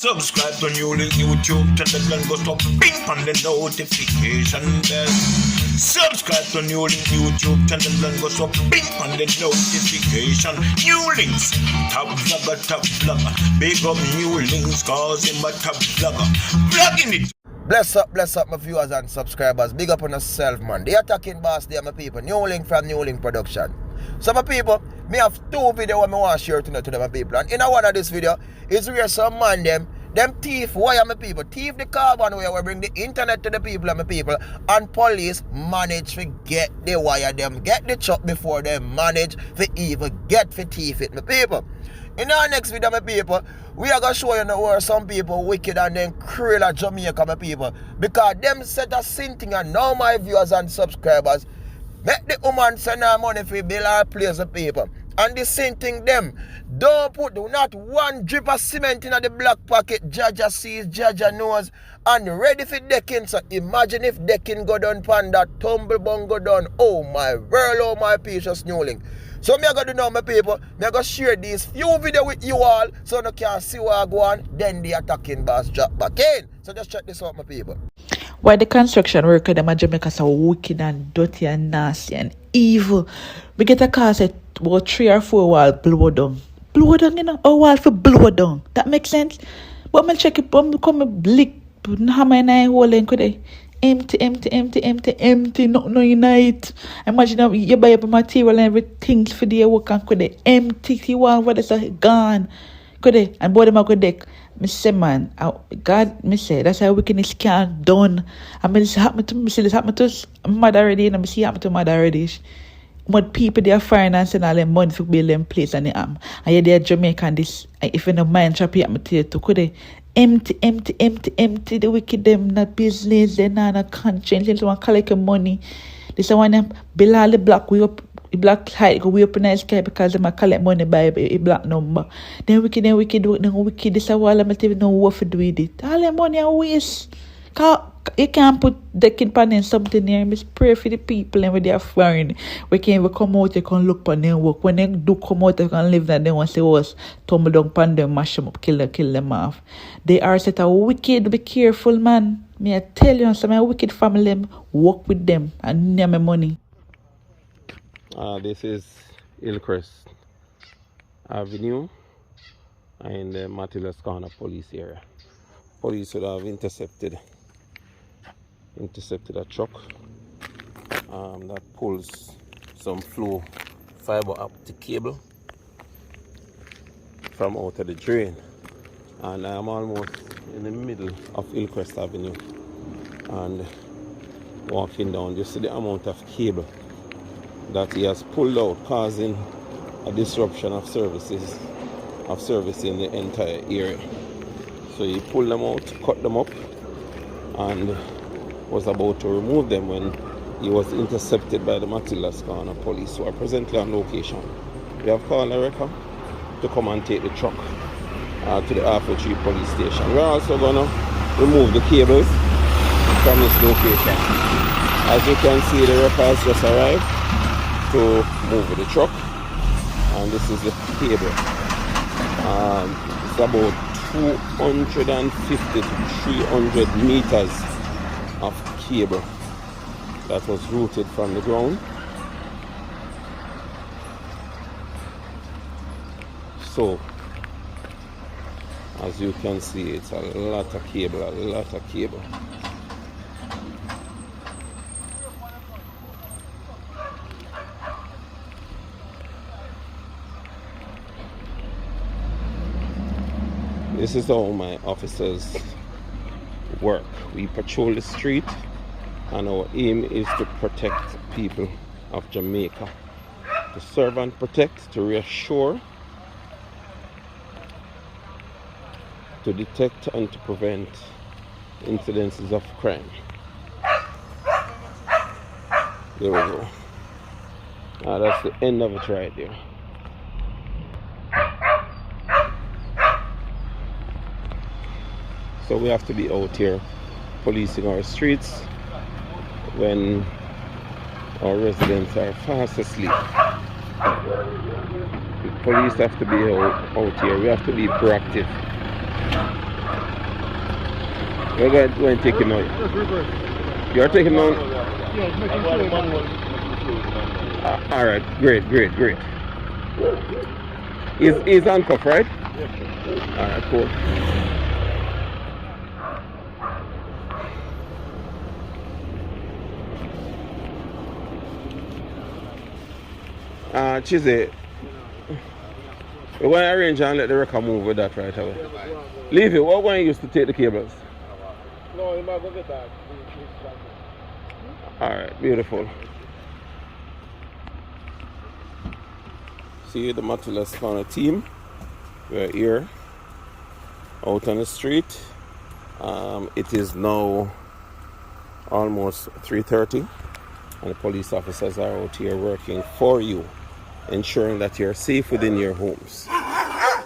Subscribe to NEWLINK YouTube channel and go stop ping on the notification bell. Subscribe to NEWLINK YouTube channel and go stop ping on the notification. NEWLINKs, top vlogger. Big up NEWLINKs cause him a top vlogger. Vlogging it. Bless up my viewers and subscribers. Big up on yourself, man. The attacking boss there, my people. NEWLINK from NEWLINK Production. So my people, me have two videos I want to share tonight to them, my people. And in one of this video is where some man them thief wire, my people. Thief the carbon wire, we bring the internet to the people, my people. And police manage to get the wire them, get the truck before they manage to even get to thief it, my people. In our next video, my people, we are going to show you where some people wicked and then cruel at Jamaica, my people. Because them set a sin thing and now my viewers and subscribers make the woman send her money for build her place, of people. And the same thing them. Don't put not one drip of cement in the black pocket. Jaja sees, Jaja knows. And ready for decking. So imagine if decking go down pan that tumble bung go down. Oh my world, oh my precious NEWLINK. So me I gotta do now, my people. Me I gotta share these few videos with you all so you can see where I go on. Then the attacking boss drop back in. So just check this out, my people. Why the construction worker them in Jamaica so wicked and dirty and nasty and evil. We get a car say about 3 or 4 wall blow down. Blow down, you know, a wall for blow down. That makes sense? But me check it, but come a blick, hammer in a hole and could they empty, no unite. Imagine you buy up material and everything for the work and could they empty the wall where there's a gone. Could they? And both them are good deck. Me say man, God, me say that's how wickedness can't done. I mean this happened to me, see this happened to mother already, and I see happen to mother already. But people they are financing all them money for build them place and they and yeah they are Jamaica and this if in the mind shop happen to you too, could they empty the wicked them not business, they not conscience, they want collect your money. This one them bill all the black way up. The black height go way up in the sky because they might collect money by a black number. Then wicked. This is all I'm even know what to do with it. All the money are waste. You can't put decking pan in something here. I pray for the people and when they are foreign. We can't even come out, they can look pan their work. When they do come out, they can live that they want to say us tumble down pan them, mash them up, kill them off. They are set a wicked, be careful, man. Me I tell you, some wicked family them work with them and name my money. This is Hillcrest Avenue in the Matilda's Corner police area. Police would have intercepted a truck that pulls some flow fiber optic cable from out of the drain, and I'm almost in the middle of Hillcrest Avenue and walking down. You see the amount of cable that he has pulled out, causing a disruption of service in the entire area. So he pulled them out, cut them up, and was about to remove them when he was intercepted by the Matilda's Corner police, who are presently on location. We have called America to come and take the truck to the H3R police station. We're also going to remove the cables from this location. As you can see, the wrecker has just arrived to move the truck, and this is the cable. It's about 250 to 300 meters of cable that was routed from the ground. So as you can see, it's a lot of cable. This is how my officers work. We patrol the street, and our aim is to protect people of Jamaica. To serve and protect, to reassure, to detect and to prevent incidences of crime. There we go. That's the end of it right there. So we have to be out here policing our streets when our residents are fast asleep. The police have to be out here. We have to be proactive. We're going to take him out. You're taking him out? All right, great. He's handcuffed, right? All right, cool. Chizzy, we're going to arrange and let the wrecker move with that right away. Leave it. What going to use to take the cables? No, he might go get that. All right, beautiful. See the Matulus Corner team. We're here out on the street. It is now almost 3:30, and the police officers are out here working for you, ensuring that you're safe within your homes.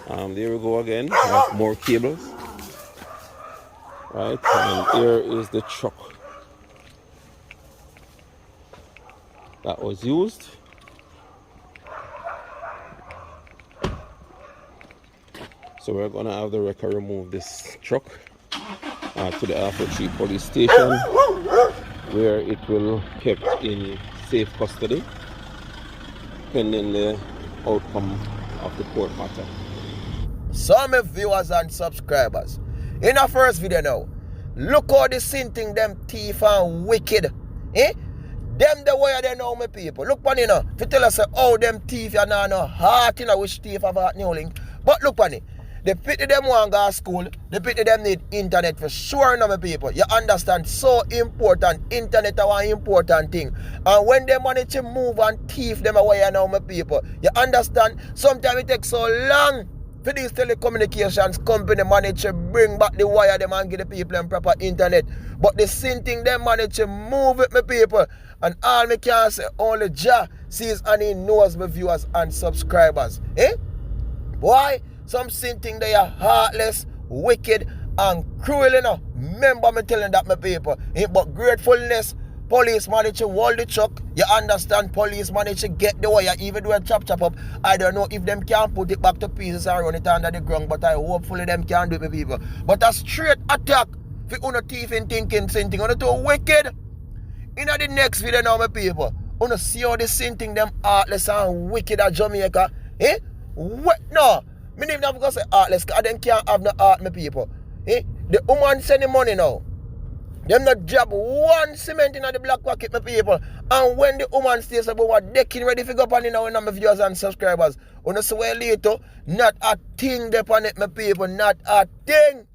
There we go again. We have more cables. Right, and here is the truck that was used. So we're gonna have the wrecker remove this truck to the H3R police station, where it will be kept in safe custody pending the outcome of the court matter. Some viewers and subscribers, in our first video now, look how the sin thing them thief and wicked. Them the way they know me people. Look on it now. To tell us how them thief and no heart in a which thief have at NEWLINK. But look on it. The pity them want to go to school. The pity them need internet for sure now, my people. You understand? So important. Internet is one important thing. And when they manage to move and thief them away now, my people. You understand? Sometimes it takes so long for these telecommunications company manage to bring back the wire them and give the people them proper internet. But the same thing they manage to move it, my people. And all me can say, only Jah sees and he knows my viewers and subscribers. Why? Some sin thing they are heartless, wicked, and cruel, you know. Remember me telling that, my people. But gratefulness, police manage to hold the truck. You understand? Police manage to get the wire, even though it chop up. I don't know if them can put it back to pieces and run it under the ground, but I hopefully them can do it, my people. But a straight attack for uno thief and thinking same thing. Uno too wicked. In the next video now, my people, uno see how the same thing them heartless and wicked at Jamaica. What? No. Me even have to say heartless, because them can't have no heart, my people. The woman send the money now. Them not drop one cement in the black pocket, my people. And when the woman stays about what decking ready to go up on it now, when my viewers and subscribers, when I swear later, not a thing there on it, my people, not a thing.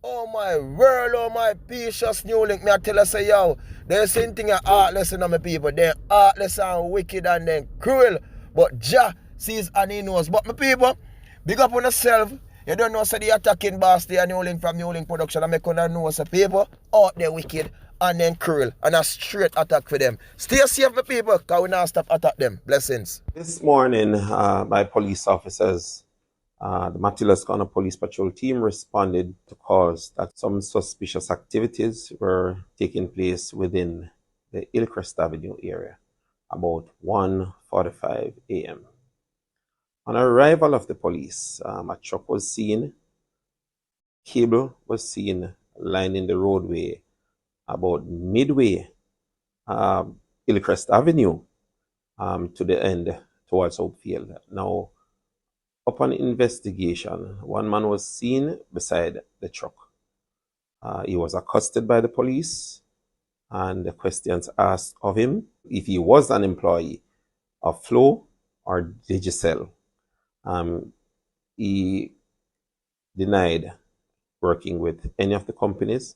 Oh my world, oh my precious NEWLINK, me I tell us say yo, there's same thing are heartless in my people. They're heartless and wicked and then cruel. But Jah sees and he knows. But my people, big up on yourself. You don't know, say the attacking boss there, NEWLINK from NEWLINK Production. I make on know, say people out there wicked and then cruel. And a straight attack for them. Stay safe, my people, because we not stop attack them. Blessings. This morning, by police officers, the Matulus Corner Police Patrol team responded to calls that some suspicious activities were taking place within the Hillcrest Avenue area about 1:45 a.m. On arrival of the police, a truck was seen, cable was seen lining the roadway about midway Hillcrest Avenue to the end towards Hopefield. Now, upon investigation, one man was seen beside the truck. He was accosted by the police, and the questions asked of him if he was an employee of Flow or Digicel. He denied working with any of the companies,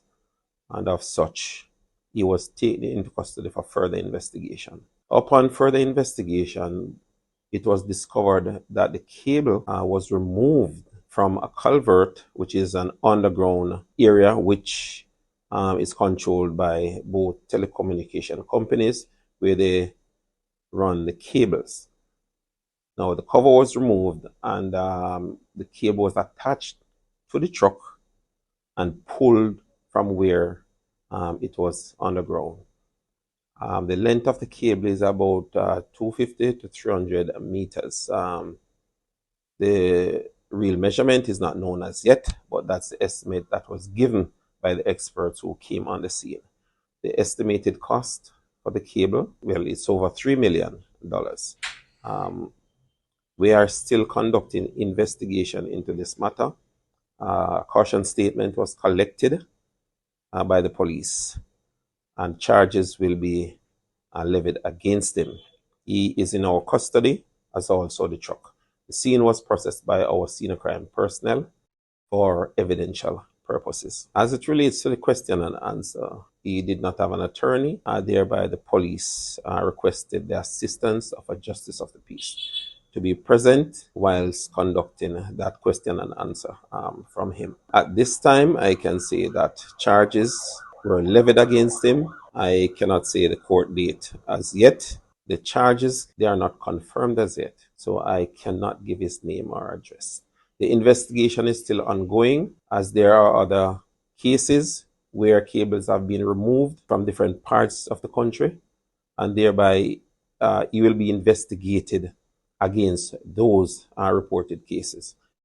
and of such, he was taken into custody for further investigation. Upon further investigation, it was discovered that the cable was removed from a culvert, which is an underground area which is controlled by both telecommunication companies where they run the cables. Now, the cover was removed and the cable was attached to the truck and pulled from where it was underground. The length of the cable is about 250 to 300 meters. The real measurement is not known as yet, but that's the estimate that was given by the experts who came on the scene. The estimated cost for the cable, well, it's over $3 million. We are still conducting investigation into this matter. A caution statement was collected by the police, and charges will be levied against him. He is in our custody, as also the truck. The scene was processed by our senior crime personnel for evidential purposes. As it relates to the question and answer, he did not have an attorney, thereby the police requested the assistance of a justice of the peace to be present whilst conducting that question and answer from him. At this time, I can say that charges were levied against him. I cannot say the court date as yet. The charges, they are not confirmed as yet, so I cannot give his name or address. The investigation is still ongoing, as there are other cases where cables have been removed from different parts of the country, and thereby he will be investigated against those reported cases.